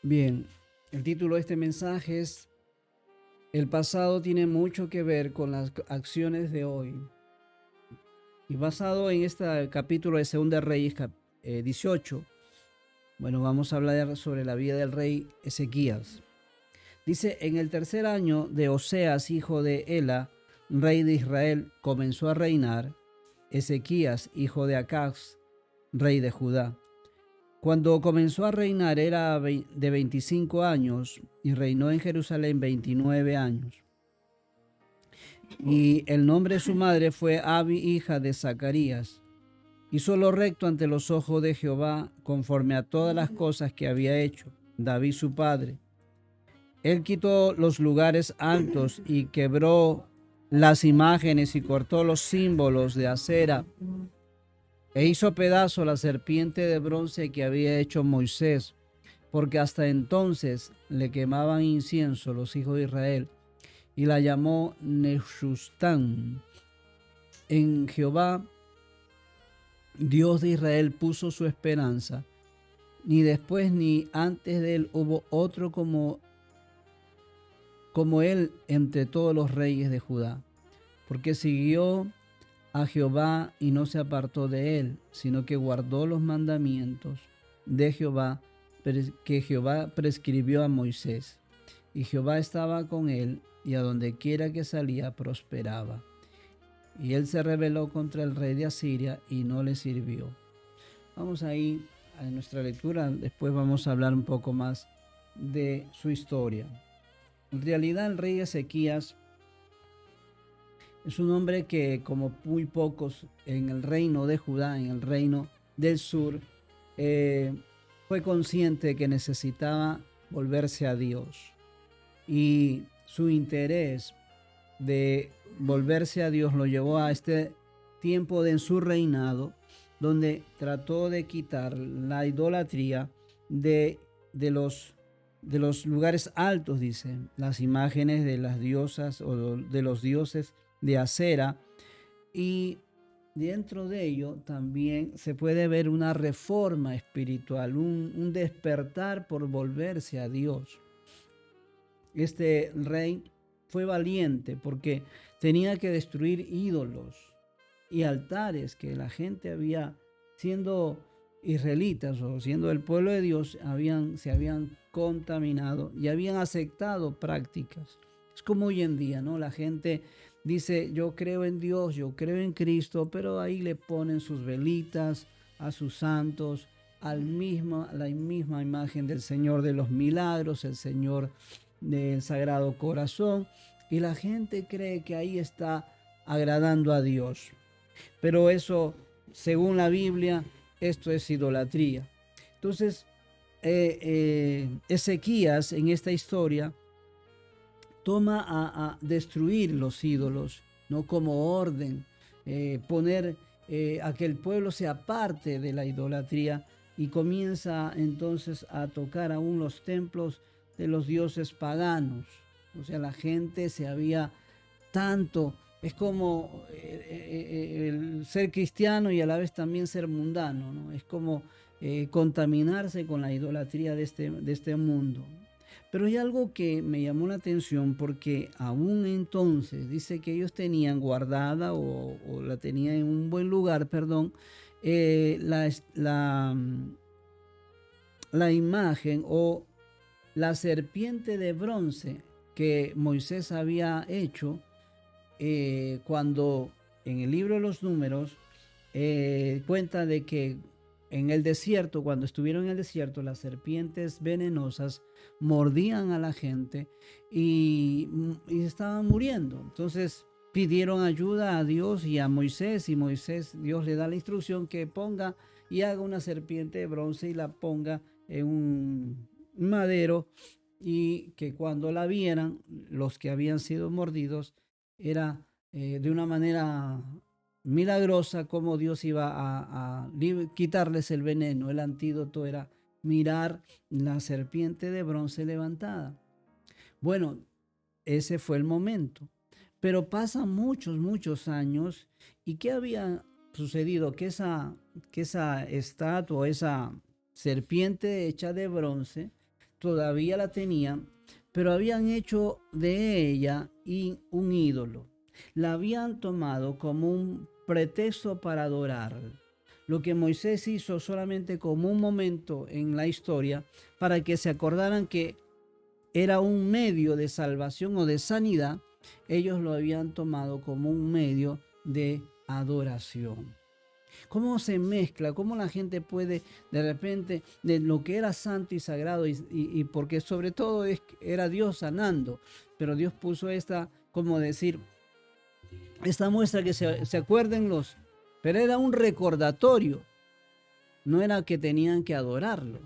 Bien, el título de este mensaje es El pasado tiene mucho que ver con las acciones de hoy. Y basado en este capítulo de Segunda Reyes 18, bueno, vamos a hablar sobre la vida del rey Ezequías. Dice, en el tercer año de Oseas, hijo de Ela, rey de Israel, comenzó a reinar Ezequías, hijo de Acaz, rey de Judá. Cuando comenzó a reinar era de 25 años y reinó en Jerusalén 29 años. Y el nombre de su madre fue Abi, hija de Zacarías. Hizo lo recto ante los ojos de Jehová, conforme a todas las cosas que había hecho David su padre. Él quitó los lugares altos y quebró las imágenes y cortó los símbolos de acera e hizo pedazo la serpiente de bronce que había hecho Moisés, porque hasta entonces le quemaban incienso los hijos de Israel, y la llamó Neshustán. En Jehová, Dios de Israel, puso su esperanza. Ni después ni antes de él hubo otro como él entre todos los reyes de Judá, porque siguió a Jehová y no se apartó de él, sino que guardó los mandamientos de Jehová que Jehová prescribió a Moisés. Y Jehová estaba con él, y a donde quiera que salía prosperaba. Y él se rebeló contra el rey de Asiria y no le sirvió. Vamos ahí a nuestra lectura, después vamos a hablar un poco más de su historia. En realidad el rey Ezequías es un hombre que, como muy pocos en el reino de Judá, en el reino del sur, fue consciente de que necesitaba volverse a Dios. Y su interés de volverse a Dios lo llevó a este tiempo en su reinado, donde trató de quitar la idolatría de los lugares altos, dice, las imágenes de las diosas o de los dioses de acera, y dentro de ello también se puede ver una reforma espiritual, un despertar por volverse a Dios. Este rey fue valiente porque tenía que destruir ídolos y altares que la gente había, siendo israelitas o siendo el pueblo de Dios, se habían contaminado y habían aceptado prácticas. Es como hoy en día, ¿no? La gente dice, yo creo en Dios, yo creo en Cristo, pero ahí le ponen sus velitas a sus santos, la misma imagen del Señor de los milagros, el Señor del Sagrado Corazón, y la gente cree que ahí está agradando a Dios. Pero eso, según la Biblia, esto es idolatría. Entonces, Ezequías en esta historia toma a destruir los ídolos, no como orden, poner a que el pueblo se aparte de la idolatría y comienza entonces a tocar aún los templos de los dioses paganos. O sea, la gente se había tanto, es como el ser cristiano y a la vez también ser mundano, ¿no? Es como contaminarse con la idolatría de este mundo. Pero hay algo que me llamó la atención porque aún entonces dice que ellos tenían guardada o la tenían en un buen lugar, perdón, la imagen o la serpiente de bronce que Moisés había hecho cuando en el libro de los números cuenta de que en el desierto, cuando estuvieron en el desierto, las serpientes venenosas mordían a la gente y estaban muriendo. Entonces pidieron ayuda a Dios y a Moisés, y Dios le da la instrucción que ponga y haga una serpiente de bronce y la ponga en un madero, y que cuando la vieran, los que habían sido mordidos, era de una manera milagrosa como Dios iba a quitarles el veneno. El antídoto era mirar la serpiente de bronce levantada. Bueno, ese fue el momento. Pero pasan muchos años, y ¿qué había sucedido? Que esa estatua, esa serpiente hecha de bronce, todavía la tenían, pero habían hecho de ella un ídolo. La habían tomado como un pretexto para adorar. Lo que Moisés hizo solamente como un momento en la historia para que se acordaran que era un medio de salvación o de sanidad, ellos lo habían tomado como un medio de adoración. ¿Cómo se mezcla? ¿Cómo la gente puede de repente de lo que era santo y sagrado? Y porque sobre todo era Dios sanando, pero Dios puso esta, como decir, esta muestra que se acuerden pero era un recordatorio, no era que tenían que adorarlo.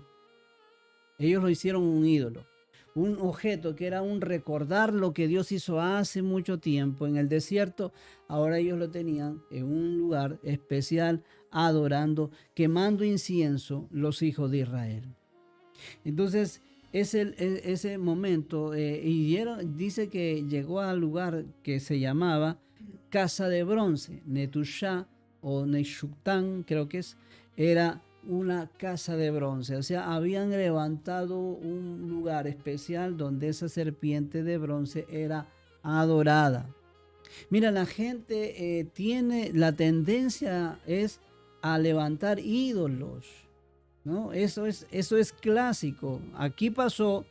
Ellos lo hicieron un ídolo, un objeto que era un recordar lo que Dios hizo hace mucho tiempo en el desierto. Ahora ellos lo tenían en un lugar especial, adorando, quemando incienso los hijos de Israel. Entonces, ese momento, dice que llegó al lugar que se llamaba Casa de Bronce, Netushá o Neshután, creo que era una casa de bronce. O sea, habían levantado un lugar especial donde esa serpiente de bronce era adorada. Mira, la gente tiene la tendencia es a levantar ídolos, ¿no? Eso es clásico. Aquí pasó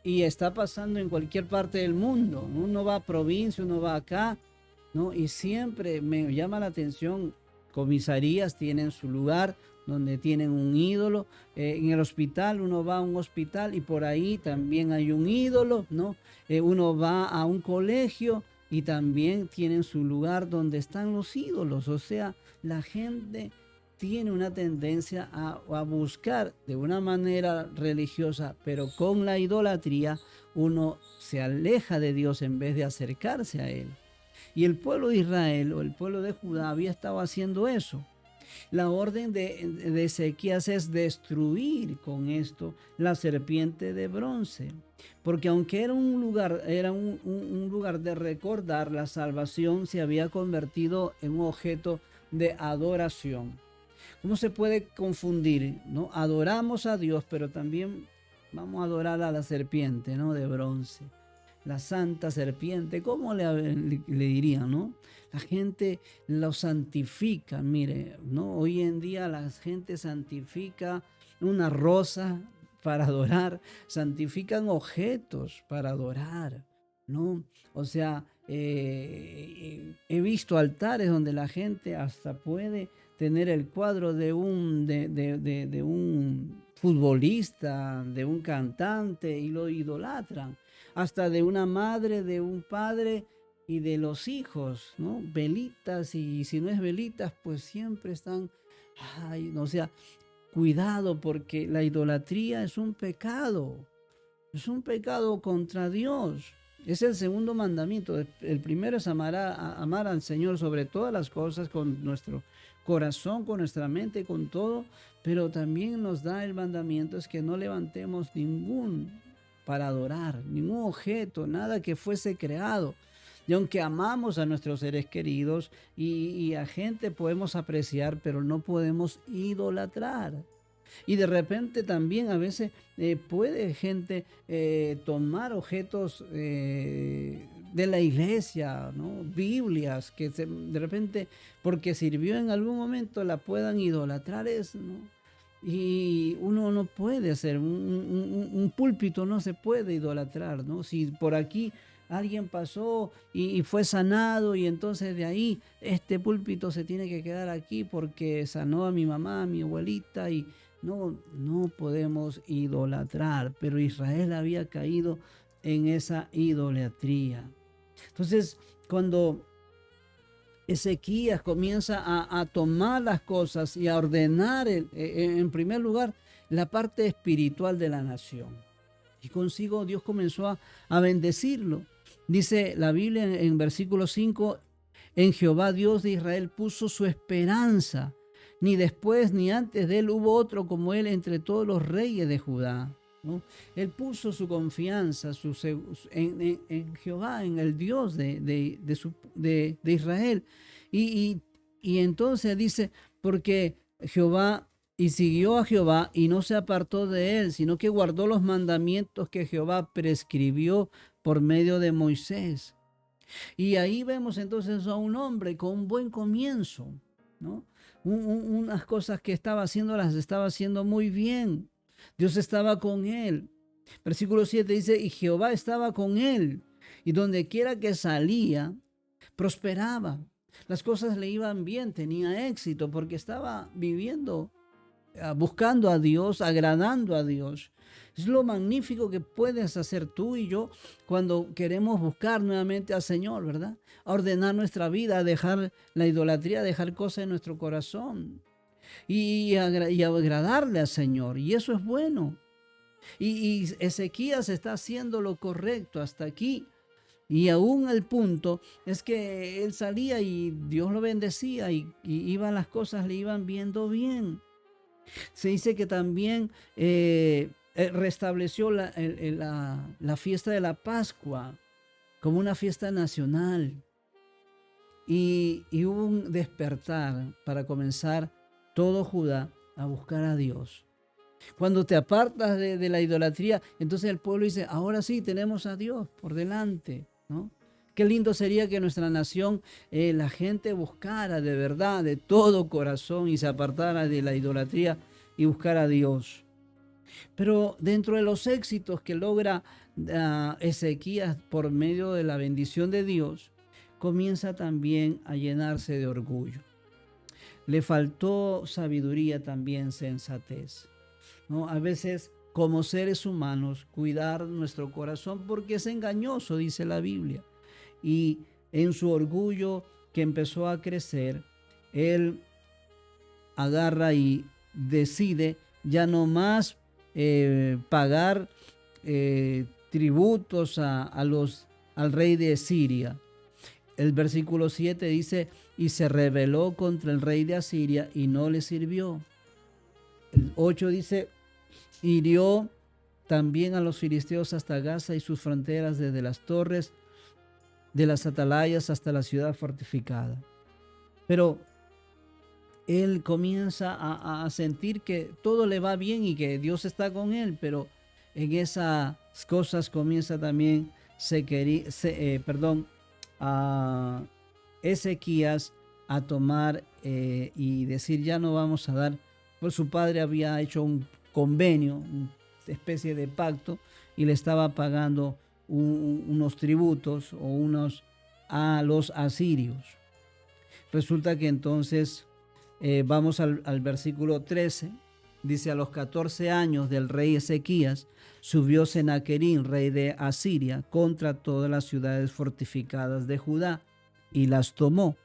y está pasando en cualquier parte del mundo. Uno va a provincia, uno va acá, ¿no? Y siempre me llama la atención, comisarías tienen su lugar donde tienen un ídolo. En el hospital, uno va a un hospital y por ahí también hay un ídolo, ¿no? Uno va a un colegio y también tienen su lugar donde están los ídolos. O sea, la gente tiene una tendencia a buscar de una manera religiosa, pero con la idolatría uno se aleja de Dios en vez de acercarse a Él. Y el pueblo de Israel o el pueblo de Judá había estado haciendo eso. La orden de Ezequías es destruir con esto la serpiente de bronce, porque aunque era un lugar de recordar, la salvación se había convertido en un objeto de adoración. ¿Cómo se puede confundir, no? Adoramos a Dios, pero también vamos a adorar a la serpiente, ¿no? De bronce. La santa serpiente, ¿cómo le dirían, no? La gente lo santifica, mire, ¿no? Hoy en día la gente santifica una rosa para adorar, santifican objetos para adorar, ¿no? O sea, he visto altares donde la gente hasta puede tener el cuadro de un futbolista, de un cantante y lo idolatran, hasta de una madre, de un padre y de los hijos, ¿no? Velitas, y si no es velitas, pues siempre están, ay, o sea, cuidado, porque la idolatría es un pecado contra Dios. Es el segundo mandamiento. El primero es amar al Señor sobre todas las cosas, con nuestro corazón, con nuestra mente, con todo, pero también nos da el mandamiento es que no levantemos para adorar, ningún objeto, nada que fuese creado. Y aunque amamos a nuestros seres queridos y a gente podemos apreciar, pero no podemos idolatrar. Y de repente también a veces puede gente tomar objetos de la iglesia, ¿no? Biblias, que de repente, porque sirvió en algún momento, la puedan idolatrar, ¿no? Y uno no puede hacer, un púlpito no se puede idolatrar, ¿no? Si por aquí alguien pasó y fue sanado y entonces de ahí este púlpito se tiene que quedar aquí porque sanó a mi mamá, a mi abuelita, y no podemos idolatrar, pero Israel había caído en esa idolatría. Entonces, cuando Ezequías comienza a tomar las cosas y a ordenar en primer lugar la parte espiritual de la nación, y consigo Dios comenzó a bendecirlo. Dice la Biblia en versículo 5, en Jehová Dios de Israel puso su esperanza, ni después ni antes de él hubo otro como él entre todos los reyes de Judá, ¿no? Él puso su confianza en Jehová, en el Dios de Israel. Y entonces dice, porque Jehová y siguió a Jehová y no se apartó de él, sino que guardó los mandamientos que Jehová prescribió por medio de Moisés. Y ahí vemos entonces a un hombre con un buen comienzo, ¿no? Unas cosas que estaba haciendo las estaba haciendo muy bien. Dios estaba con él. Versículo 7 dice, y Jehová estaba con él, y donde quiera que salía, prosperaba. Las cosas le iban bien, tenía éxito, porque estaba viviendo, buscando a Dios, agradando a Dios. Es lo magnífico que puedes hacer tú y yo cuando queremos buscar nuevamente al Señor, ¿verdad? A ordenar nuestra vida, a dejar la idolatría, a dejar cosas en nuestro corazón y agradarle al Señor. Y eso es bueno. Y Ezequías está haciendo lo correcto hasta aquí. Y aún el punto es que él salía y Dios lo bendecía y iban las cosas, le iban viendo bien. Se dice que también restableció la fiesta de la Pascua como una fiesta nacional. Y hubo un despertar para comenzar todo Judá a buscar a Dios. Cuando te apartas de la idolatría, entonces el pueblo dice, ahora sí tenemos a Dios por delante, ¿no? Qué lindo sería que nuestra nación, la gente buscara de verdad, de todo corazón y se apartara de la idolatría y buscara a Dios. Pero dentro de los éxitos que logra Ezequías por medio de la bendición de Dios, comienza también a llenarse de orgullo. Le faltó sabiduría también, sensatez, ¿no? A veces, como seres humanos, cuidar nuestro corazón porque es engañoso, dice la Biblia. Y en su orgullo que empezó a crecer, él agarra y decide ya no más pagar tributos al rey de Siria. El versículo 7 dice, y se rebeló contra el rey de Asiria y no le sirvió. El 8 dice, hirió también a los filisteos hasta Gaza y sus fronteras, desde las torres de las atalayas hasta la ciudad fortificada. Pero él comienza a sentir que todo le va bien y que Dios está con él, pero en esas cosas comienza también a Ezequías a tomar y decir, ya no vamos a dar. Pues su padre había hecho un convenio, una especie de pacto, y le estaba pagando unos tributos o unos a los asirios. Resulta que entonces vamos al versículo 13, dice, a los 14 años del rey Ezequías, subió Senaquerín, rey de Asiria, contra todas las ciudades fortificadas de Judá y las tomó.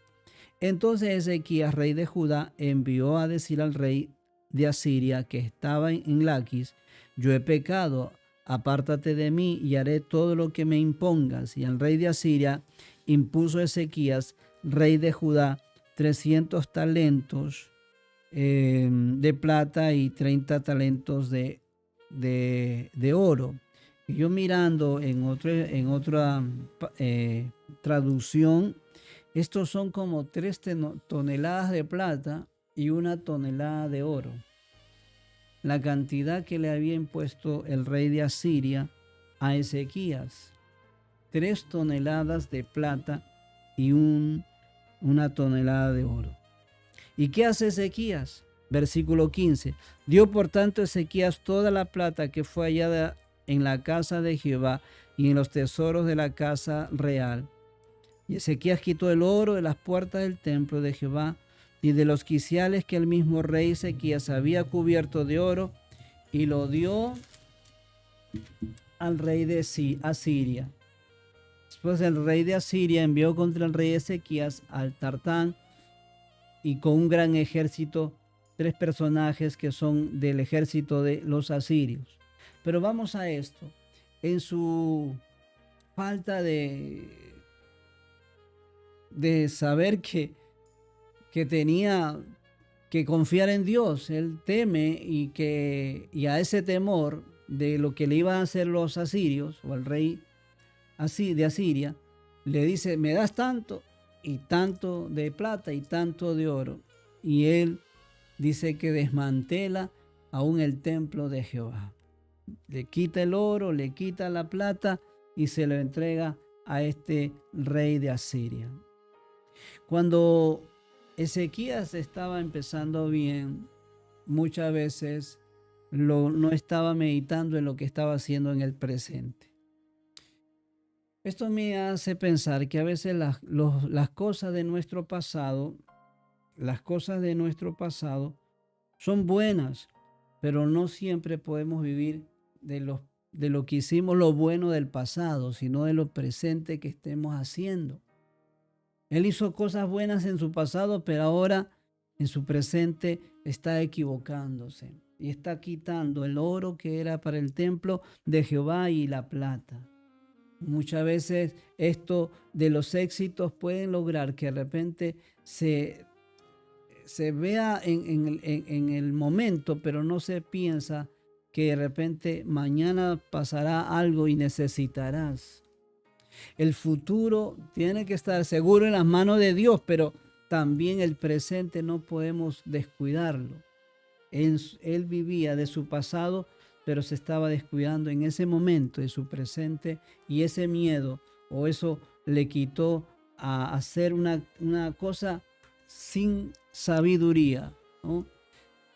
Entonces Ezequías, rey de Judá, envió a decir al rey de Asiria que estaba en Laquis, yo he pecado, apártate de mí y haré todo lo que me impongas. Y al rey de Asiria impuso Ezequías, rey de Judá, 300 talentos de plata y 30 talentos de oro. Y yo mirando en otra traducción, estos son como 3 toneladas de plata y 1 tonelada de oro. La cantidad que le había impuesto el rey de Asiria a Ezequías. 3 toneladas de plata y 1 tonelada de oro. ¿Y qué hace Ezequías? Versículo 15. Dio por tanto Ezequías toda la plata que fue hallada en la casa de Jehová y en los tesoros de la casa real. Y Ezequías quitó el oro de las puertas del templo de Jehová y de los quiciales que el mismo rey Ezequías había cubierto de oro, y lo dio al rey de Asiria. Después el rey de Asiria envió contra el rey Ezequías al Tartán, y con un gran ejército, 3 personajes que son del ejército de los asirios. Pero vamos a esto. En su falta de saber que tenía que confiar en Dios, él teme y a ese temor de lo que le iban a hacer los asirios o el rey de Asiria, le dice, me das tanto y tanto de plata y tanto de oro. Y él dice que desmantela aún el templo de Jehová. Le quita el oro, le quita la plata y se lo entrega a este rey de Asiria. Cuando Ezequías estaba empezando bien, muchas veces no estaba meditando en lo que estaba haciendo en el presente. Esto me hace pensar que a veces las cosas de nuestro pasado, son buenas, pero no siempre podemos vivir de lo que hicimos, lo bueno del pasado, sino de lo presente que estemos haciendo. Él hizo cosas buenas en su pasado, pero ahora en su presente está equivocándose y está quitando el oro que era para el templo de Jehová y la plata. Muchas veces esto de los éxitos pueden lograr que de repente se vea en el momento, pero no se piensa que de repente mañana pasará algo y necesitarás. El futuro tiene que estar seguro en las manos de Dios, pero también el presente no podemos descuidarlo. Él vivía de su pasado, pero se estaba descuidando en ese momento de su presente, y ese miedo o eso le quitó a hacer una cosa sin sabiduría, ¿no?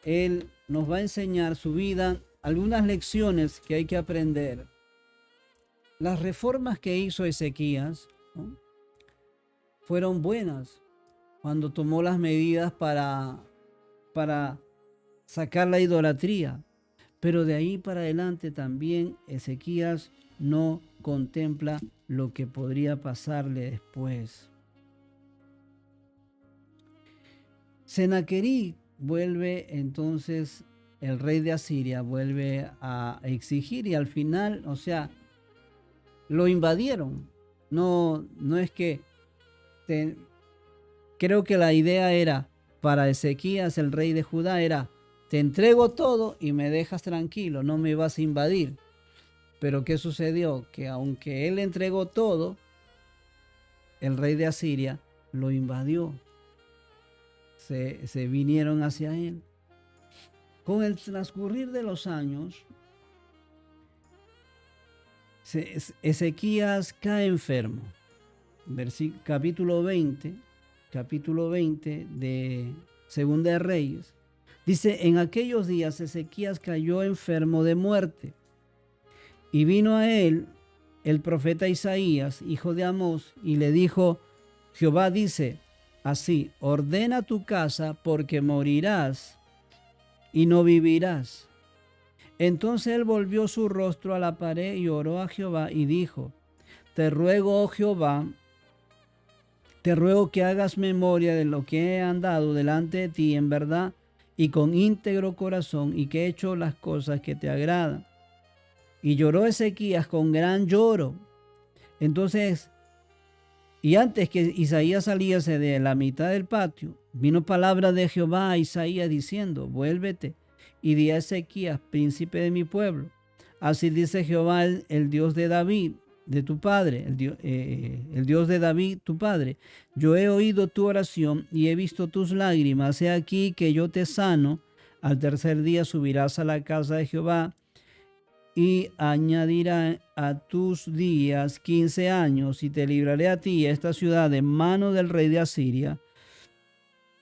Él nos va a enseñar su vida, algunas lecciones que hay que aprender. Las reformas que hizo Ezequías, ¿no?, fueron buenas cuando tomó las medidas para sacar la idolatría. Pero de ahí para adelante también Ezequías no contempla lo que podría pasarle después. Senaquerib vuelve entonces, el rey de Asiria vuelve a exigir, y al final, o sea, lo invadieron. No es que creo que la idea era para Ezequías, el rey de Judá, era: te entrego todo y me dejas tranquilo, no me vas a invadir. Pero ¿qué sucedió? Que aunque él entregó todo, el rey de Asiria lo invadió. Se vinieron hacia él. Con el transcurrir de los años, Ezequías cae enfermo. Capítulo 20 de Segunda de Reyes. Dice: en aquellos días Ezequías cayó enfermo de muerte, y vino a él el profeta Isaías, hijo de Amós, y le dijo: Jehová dice así: ordena tu casa, porque morirás y no vivirás. Entonces él volvió su rostro a la pared y oró a Jehová y dijo: te ruego, oh Jehová, te ruego que hagas memoria de lo que he andado delante de ti en verdad y con íntegro corazón, y que he hecho las cosas que te agradan. Y lloró Ezequías con gran lloro. Entonces, y antes que Isaías saliese de la mitad del patio, vino palabra de Jehová a Isaías diciendo: vuélvete y di a Ezequías, príncipe de mi pueblo: así dice Jehová, el Dios de David, de tu padre, el Dios de David, tu padre: yo he oído tu oración y he visto tus lágrimas. He aquí que yo te sano. Al tercer día subirás a la casa de Jehová, y añadirá a tus días 15 años, y te libraré a ti y a esta ciudad de mano del rey de Asiria,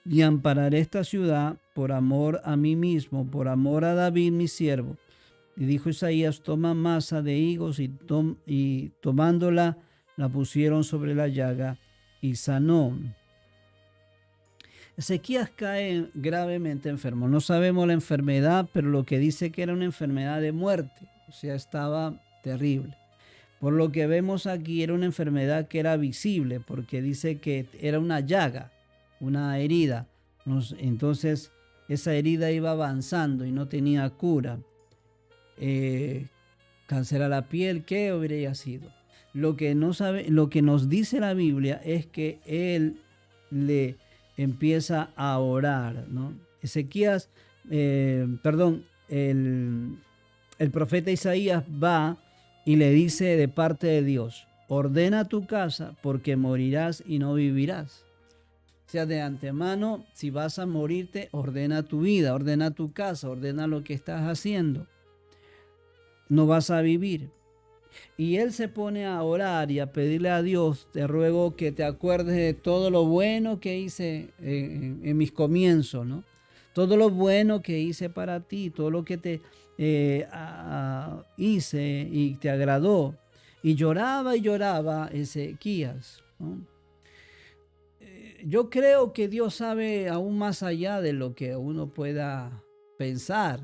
y ampararé esta ciudad por amor a mí mismo, por amor a David mi siervo. Y dijo Isaías: toma masa de higos, y tomándola la pusieron sobre la llaga y sanó. Ezequías cae gravemente enfermo. No sabemos la enfermedad, pero lo que dice que era una enfermedad de muerte, o sea, estaba terrible. Por lo que vemos aquí, era una enfermedad que era visible, porque dice que era una llaga, una herida. Entonces, esa herida iba avanzando y no tenía cura. Cáncer a la piel, ¿qué habría sido? Lo que nos dice la Biblia es que él le empieza a orar, ¿no? El profeta Isaías va y le dice de parte de Dios: ordena tu casa, porque morirás y no vivirás. O sea, de antemano, si vas a morirte, ordena tu vida, ordena tu casa, ordena lo que estás haciendo. No vas a vivir. Y él se pone a orar y a pedirle a Dios, te ruego que te acuerdes de todo lo bueno que hice en mis comienzos, ¿no? Todo lo bueno que hice para ti, todo lo que te hice y te agradó. Y lloraba Ezequías, ¿no? Yo creo que Dios sabe aún más allá de lo que uno pueda pensar,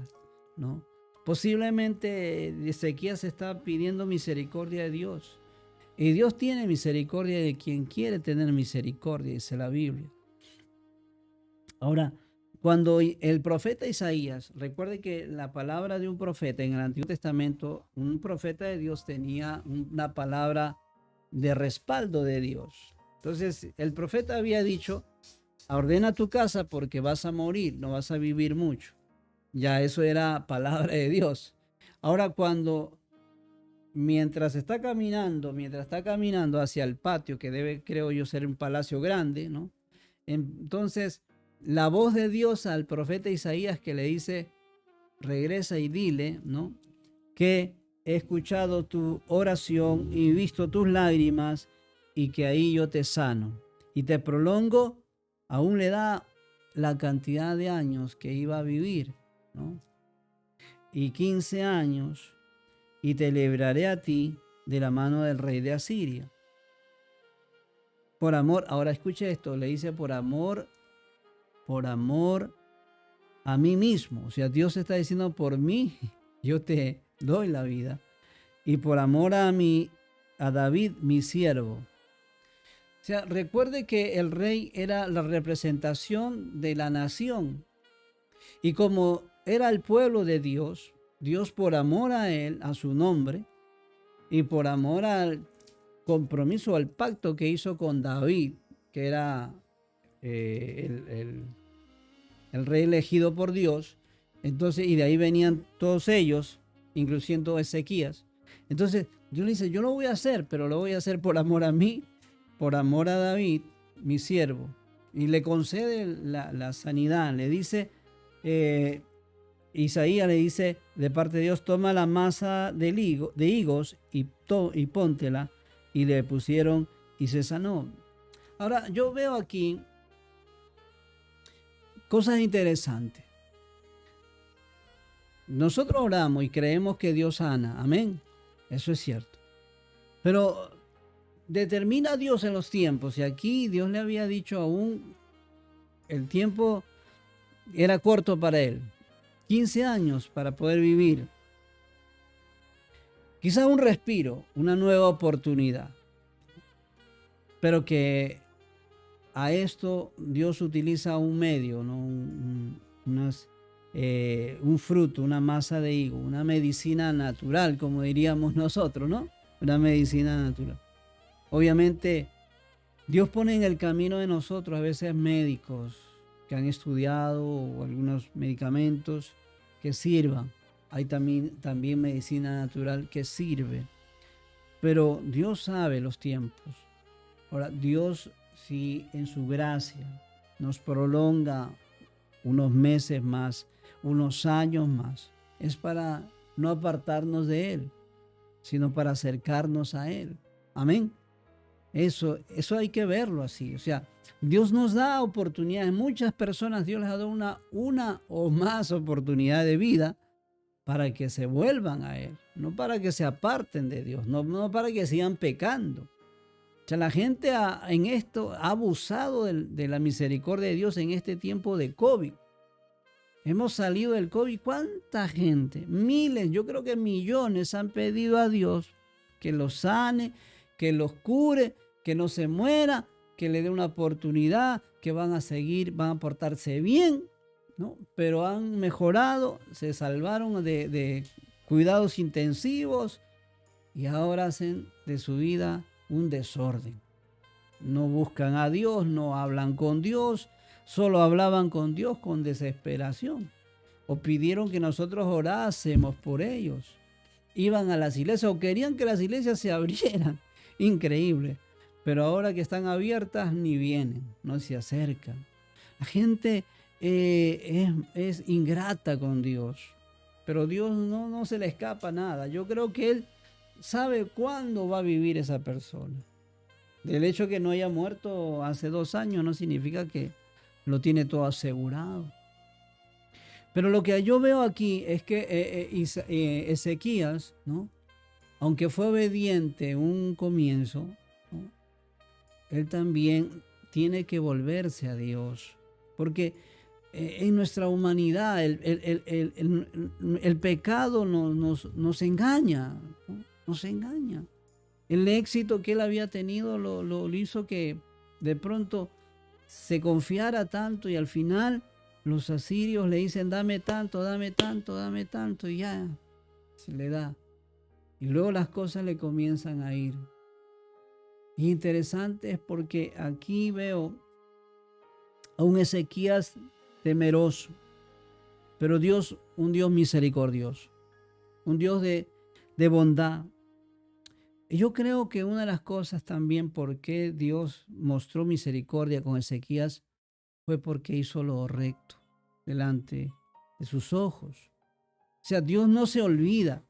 ¿no? Posiblemente Ezequías está pidiendo misericordia de Dios. Y Dios tiene misericordia de quien quiere tener misericordia, dice la Biblia. Ahora, cuando el profeta Isaías, recuerde que la palabra de un profeta en el Antiguo Testamento, un profeta de Dios tenía una palabra de respaldo de Dios. Entonces, el profeta había dicho, ordena tu casa porque vas a morir, no vas a vivir mucho. Ya eso era palabra de Dios. Ahora mientras está caminando hacia el patio, que debe, creo yo, ser un palacio grande, ¿no? Entonces, la voz de Dios al profeta Isaías que le dice, regresa y dile, ¿no? Que he escuchado tu oración y visto tus lágrimas y que ahí yo te sano y te prolongo, aún le da la cantidad de años que iba a vivir, ¿no? Y 15 años, y te libraré a ti de la mano del rey de Asiria. Por amor, ahora escuche esto, le dice por amor a mí mismo. O sea, Dios está diciendo por mí, yo te doy la vida. Y por amor a David, mi siervo. O sea, recuerde que el rey era la representación de la nación. Y como era el pueblo de Dios, Dios por amor a él, a su nombre, y por amor al compromiso, al pacto que hizo con David, que era el rey elegido por Dios, entonces, y de ahí venían todos ellos, incluyendo Ezequías. Entonces, Dios le dice, yo lo voy a hacer, pero lo voy a hacer por amor a mí, por amor a David, mi siervo. Y le concede la sanidad, le dice... Isaías le dice de parte de Dios, toma la masa de higos y póntela, y le pusieron y se sanó. Ahora yo veo aquí cosas interesantes. Nosotros oramos y creemos que Dios sana, amén, eso es cierto, pero determina Dios en los tiempos, y aquí Dios le había dicho aún el tiempo era corto para él. 15 años para poder vivir. Quizá un respiro, una nueva oportunidad. Pero que a esto Dios utiliza un medio, ¿no? Un fruto, una masa de higo, una medicina natural, como diríamos nosotros, ¿no? Una medicina natural. Obviamente, Dios pone en el camino de nosotros a veces médicos que han estudiado o algunos medicamentos que sirvan. Hay también medicina natural que sirve. Pero Dios sabe los tiempos. Ahora, Dios, si en su gracia nos prolonga unos meses más, unos años más, es para no apartarnos de Él, sino para acercarnos a Él. Amén. Eso hay que verlo así. O sea, Dios nos da oportunidades. Muchas personas Dios les ha dado una o más oportunidades de vida para que se vuelvan a Él. No para que se aparten de Dios. No para que sigan pecando. O sea, la gente en esto ha abusado de la misericordia de Dios en este tiempo de COVID. Hemos salido del COVID. ¿Cuánta gente? Miles, yo creo que millones han pedido a Dios que los sane, que los cure, que no se muera, que le dé una oportunidad, que van a seguir, van a portarse bien, ¿no? Pero han mejorado, se salvaron de cuidados intensivos y ahora hacen de su vida un desorden. No buscan a Dios, no hablan con Dios, solo hablaban con Dios con desesperación. O pidieron que nosotros orásemos por ellos. Iban a las iglesias o querían que las iglesias se abrieran. Increíble. pero ahora que están abiertas ni vienen, no se acercan. La gente es ingrata con Dios, pero Dios no se le escapa nada. Yo creo que Él sabe cuándo va a vivir esa persona. El hecho de que no haya muerto hace 2 años no significa que lo tiene todo asegurado. Pero lo que yo veo aquí es que Ezequías, ¿no?, aunque fue obediente en un comienzo, ¿no?, él también tiene que volverse a Dios. Porque en nuestra humanidad el pecado nos engaña, ¿no? Nos engaña. El éxito que él había tenido lo hizo que de pronto se confiara tanto, y al final los asirios le dicen: dame tanto, dame tanto, dame tanto, y ya se le da. Y luego las cosas le comienzan a ir. Y interesante es porque aquí veo a un Ezequías temeroso, pero Dios, un Dios misericordioso, un Dios de bondad. Y yo creo que una de las cosas también por qué Dios mostró misericordia con Ezequías fue porque hizo lo recto delante de sus ojos. O sea, Dios no se olvida.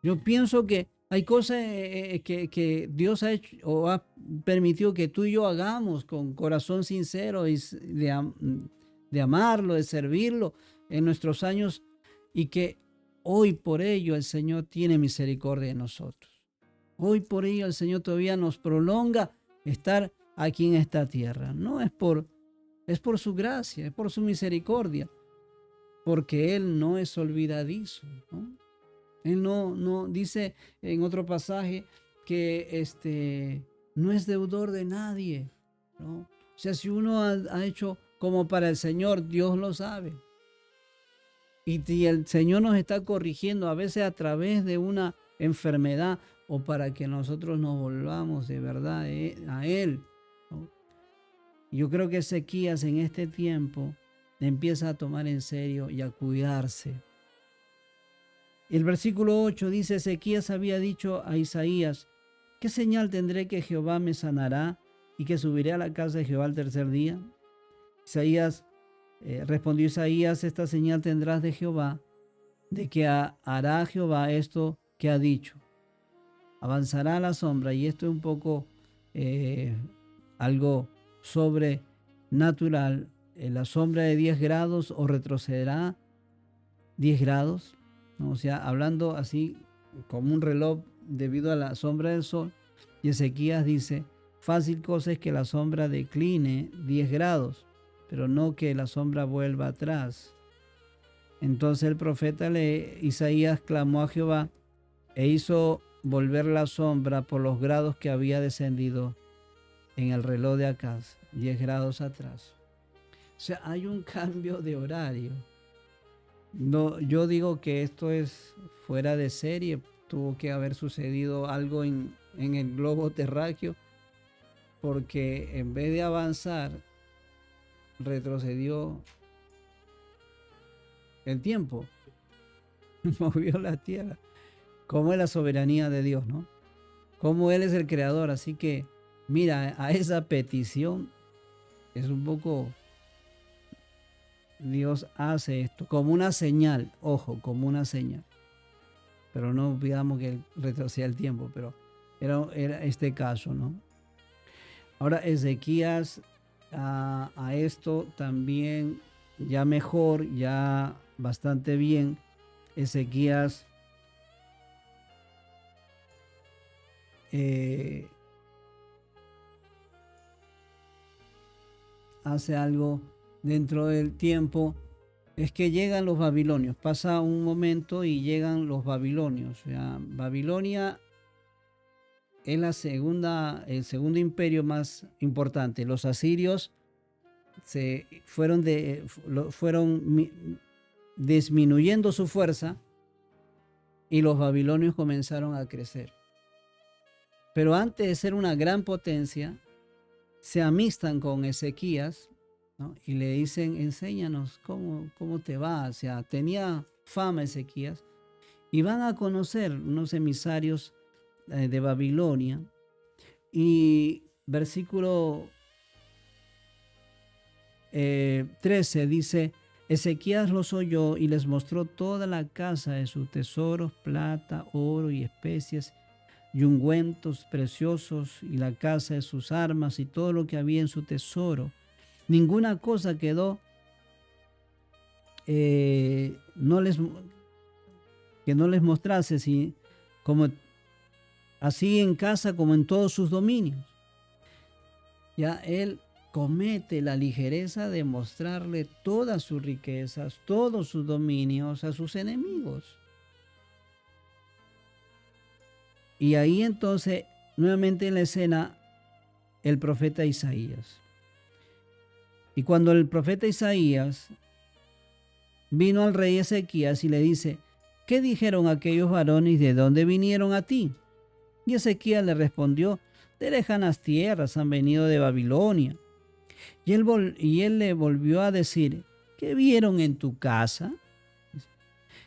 Yo pienso que hay cosas que Dios ha hecho o ha permitido que tú y yo hagamos con corazón sincero y de amarlo, de servirlo en nuestros años, y que hoy por ello el Señor tiene misericordia de nosotros. Hoy por ello el Señor todavía nos prolonga estar aquí en esta tierra. No es por su gracia, es por su misericordia, porque Él no es olvidadizo, ¿no? Él no dice en otro pasaje que no es deudor de nadie, ¿no? O sea, si uno ha hecho como para el Señor, Dios lo sabe. Y el Señor nos está corrigiendo a veces a través de una enfermedad, o para que nosotros nos volvamos de verdad a Él, ¿no? Yo creo que Ezequías en este tiempo empieza a tomar en serio y a cuidarse. El versículo 8 dice: Ezequías había dicho a Isaías: ¿qué señal tendré que Jehová me sanará y que subiré a la casa de Jehová al tercer día? Respondió Isaías: esta señal tendrás de Jehová, de que hará Jehová esto que ha dicho. Avanzará a la sombra, y esto es un poco algo sobrenatural, en la sombra de 10 grados, o retrocederá 10 grados, ¿no? O sea, hablando así como un reloj debido a la sombra del sol. Y Ezequías dice: fácil cosa es que la sombra decline 10 grados, pero no que la sombra vuelva atrás. Entonces el profeta Isaías clamó a Jehová e hizo volver la sombra por los grados que había descendido en el reloj de Acaz, 10 grados atrás. O sea, hay un cambio de horario. No, yo digo que esto es fuera de serie. Tuvo que haber sucedido algo en el globo terráqueo, porque en vez de avanzar, retrocedió el tiempo, movió la tierra. Cómo es la soberanía de Dios, ¿no? Cómo Él es el creador. Así que, mira, a esa petición es un poco... Dios hace esto como una señal, ojo, como una señal. Pero no olvidamos que Él retrocedía el tiempo, pero era este caso, ¿no? Ahora Ezequías a esto también, ya mejor, ya bastante bien, Ezequías hace algo dentro del tiempo. Es que llegan los babilonios, pasa un momento y llegan los babilonios. O sea, Babilonia es el segundo imperio más importante. Los asirios fueron disminuyendo su fuerza, y los babilonios comenzaron a crecer. Pero antes de ser una gran potencia, se amistan con Ezequías, ¿no? Y le dicen: enséñanos cómo te va. O sea, tenía fama Ezequías, y van a conocer unos emisarios de Babilonia, y versículo 13 dice: Ezequías los oyó y les mostró toda la casa de sus tesoros, plata, oro y especies y ungüentos preciosos, y la casa de sus armas y todo lo que había en su tesoro. Ninguna cosa quedó no les, que no les mostrase, como así en casa como en todos sus dominios. Ya él comete la ligereza de mostrarle todas sus riquezas, todos sus dominios a sus enemigos. Y ahí entonces, nuevamente en la escena, el profeta Isaías. Y cuando el profeta Isaías vino al rey Ezequías y le dice: ¿qué dijeron aquellos varones? ¿De dónde vinieron a ti? Y Ezequías le respondió: de lejanas tierras han venido de Babilonia. Y él le volvió a decir: ¿qué vieron en tu casa?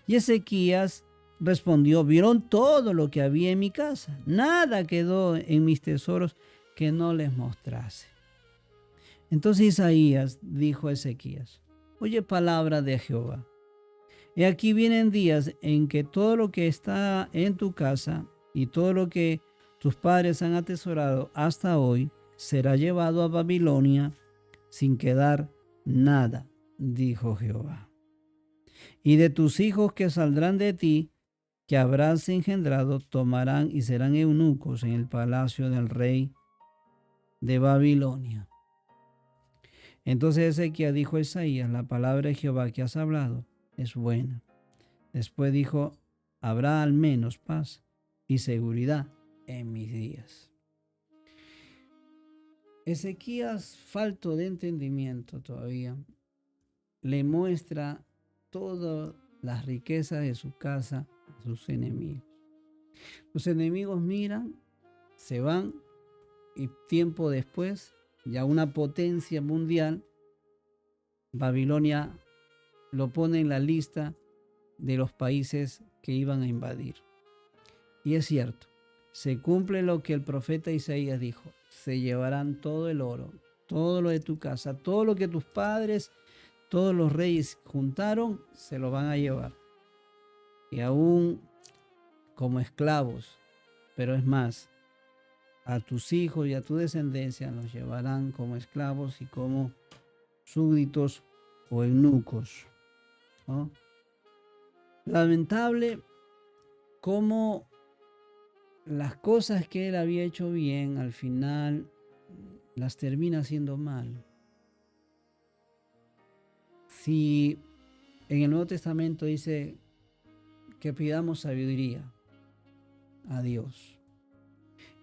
Y Ezequías respondió: vieron todo lo que había en mi casa. Nada quedó en mis tesoros que no les mostrase. Entonces Isaías dijo a Ezequías: oye palabra de Jehová. He aquí vienen días en que todo lo que está en tu casa y todo lo que tus padres han atesorado hasta hoy será llevado a Babilonia sin quedar nada, dijo Jehová. Y de tus hijos que saldrán de ti, que habrás engendrado, tomarán y serán eunucos en el palacio del rey de Babilonia. Entonces Ezequías dijo a Isaías: la palabra de Jehová que has hablado es buena. Después dijo: habrá al menos paz y seguridad en mis días. Ezequías, falto de entendimiento todavía, le muestra todas las riquezas de su casa a sus enemigos. Los enemigos miran, se van, y tiempo después, ya una potencia mundial, Babilonia lo pone en la lista de los países que iban a invadir. Y es cierto, se cumple lo que el profeta Isaías dijo: se llevarán todo el oro, todo lo de tu casa, todo lo que tus padres, todos los reyes juntaron, se lo van a llevar. Y aún como esclavos, pero es más, a tus hijos y a tu descendencia los llevarán como esclavos y como súbditos o eunucos, ¿no? Lamentable cómo las cosas que él había hecho bien, al final las termina haciendo mal. Si en el Nuevo Testamento dice que pidamos sabiduría a Dios,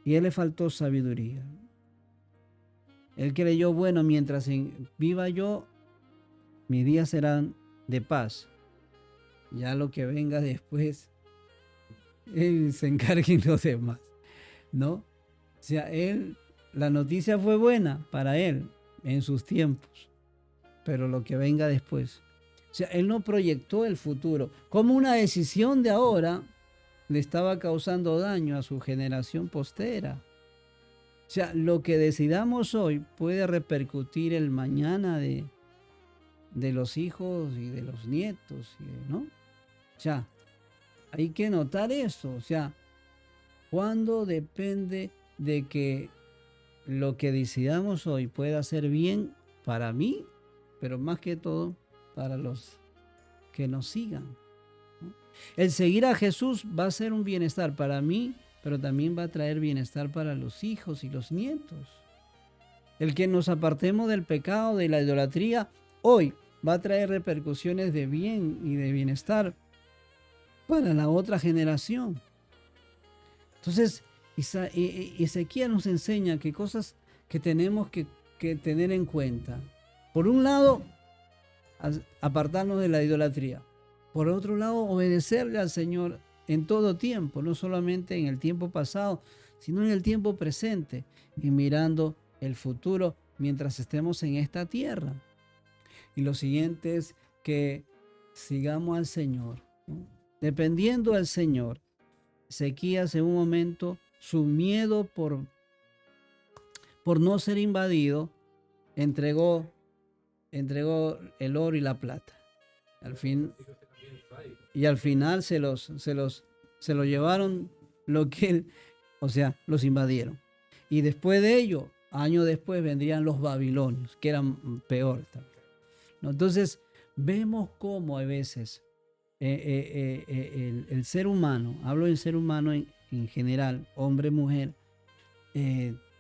y él le faltó sabiduría. Él creyó: bueno, mientras viva yo, mis días serán de paz. Ya lo que venga después, se encarguen los demás, ¿no? O sea, la noticia fue buena para él en sus tiempos, pero lo que venga después. O sea, él no proyectó el futuro. Como una decisión de ahora le estaba causando daño a su generación postera. O sea, lo que decidamos hoy puede repercutir el mañana de los hijos y de los nietos, ¿no? O sea, hay que notar eso. O sea, cuando depende de que lo que decidamos hoy pueda ser bien para mí, pero más que todo para los que nos sigan, ¿no? El seguir a Jesús va a ser un bienestar para mí, pero también va a traer bienestar para los hijos y los nietos. El que nos apartemos del pecado, de la idolatría, hoy va a traer repercusiones de bien y de bienestar para la otra generación. Entonces, Ezequiel nos enseña que cosas que tenemos que tener en cuenta. Por un lado, apartarnos de la idolatría. Por otro lado, obedecerle al Señor en todo tiempo, no solamente en el tiempo pasado, sino en el tiempo presente y mirando el futuro mientras estemos en esta tierra. Y lo siguiente es que sigamos al Señor, ¿no? Dependiendo del Señor. Ezequías, en un momento, su miedo por por no ser invadido, entregó el oro y la plata. Al final se lo llevaron los invadieron. Y después de ello, años después, vendrían los babilonios, que eran peor también, ¿no? Entonces, vemos cómo a veces el ser humano, hablo del ser humano en general, hombre, mujer,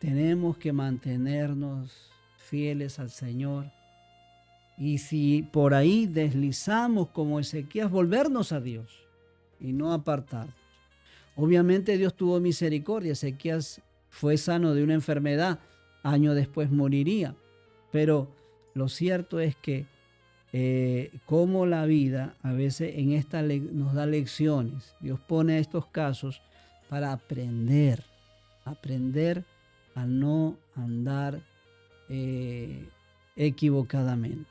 tenemos que mantenernos fieles al Señor. Y si por ahí deslizamos como Ezequías, volvernos a Dios y no apartarnos. Obviamente Dios tuvo misericordia. Ezequías fue sano de una enfermedad. Años después moriría. Pero lo cierto es que como la vida a veces nos da lecciones. Dios pone estos casos para aprender a no andar equivocadamente.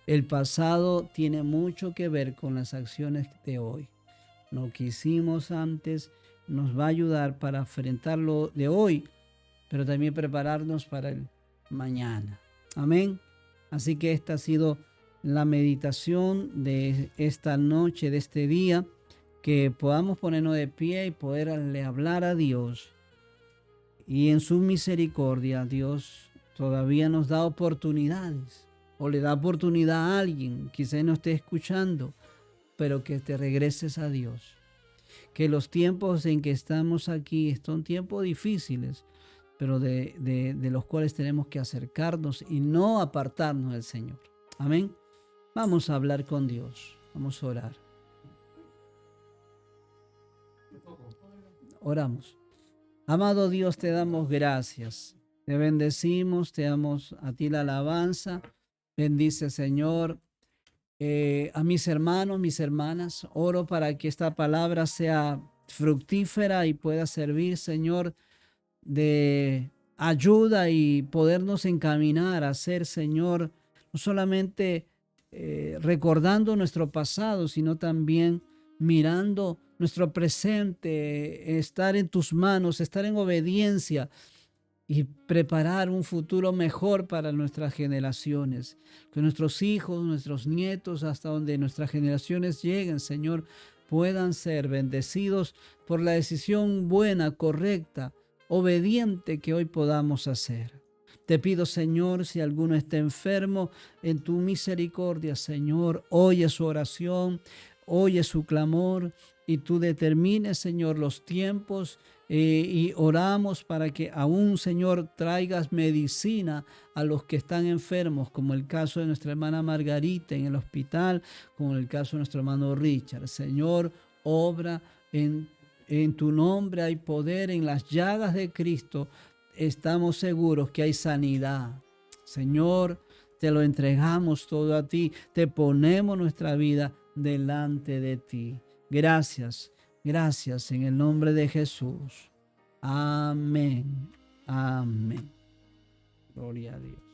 El pasado tiene mucho que ver con las acciones de hoy. Lo que hicimos antes nos va a ayudar para enfrentar lo de hoy, pero también prepararnos para el mañana. Amén. Así que esta ha sido la meditación de esta noche, de este día, que podamos ponernos de pie y poderle hablar a Dios. Y en su misericordia, Dios todavía nos da oportunidades, o le da oportunidad a alguien, quizás no esté escuchando, pero que te regreses a Dios. Que los tiempos en que estamos aquí son tiempos difíciles, pero de los cuales tenemos que acercarnos y no apartarnos del Señor. Amén. Vamos a hablar con Dios. Vamos a orar. Oramos. Amado Dios, te damos gracias. Te bendecimos, te damos a ti la alabanza. Bendice, Señor, a mis hermanos, mis hermanas. Oro para que esta palabra sea fructífera y pueda servir, Señor, de ayuda y podernos encaminar a ser, Señor, no solamente recordando nuestro pasado, sino también mirando nuestro presente, estar en tus manos, estar en obediencia y preparar un futuro mejor para nuestras generaciones. Que nuestros hijos, nuestros nietos, hasta donde nuestras generaciones lleguen, Señor, puedan ser bendecidos por la decisión buena, correcta, obediente que hoy podamos hacer. Te pido, Señor, si alguno está enfermo, en tu misericordia, Señor, oye su oración, oye su clamor, y tú determines, Señor, los tiempos y oramos para que aún, Señor, traigas medicina a los que están enfermos, como el caso de nuestra hermana Margarita en el hospital, como el caso de nuestro hermano Richard. Señor, obra en tu nombre, hay poder en las llagas de Cristo. Estamos seguros que hay sanidad. Señor, te lo entregamos todo a ti, te ponemos nuestra vida delante de ti. Gracias, gracias en el nombre de Jesús. Amén, amén. Gloria a Dios.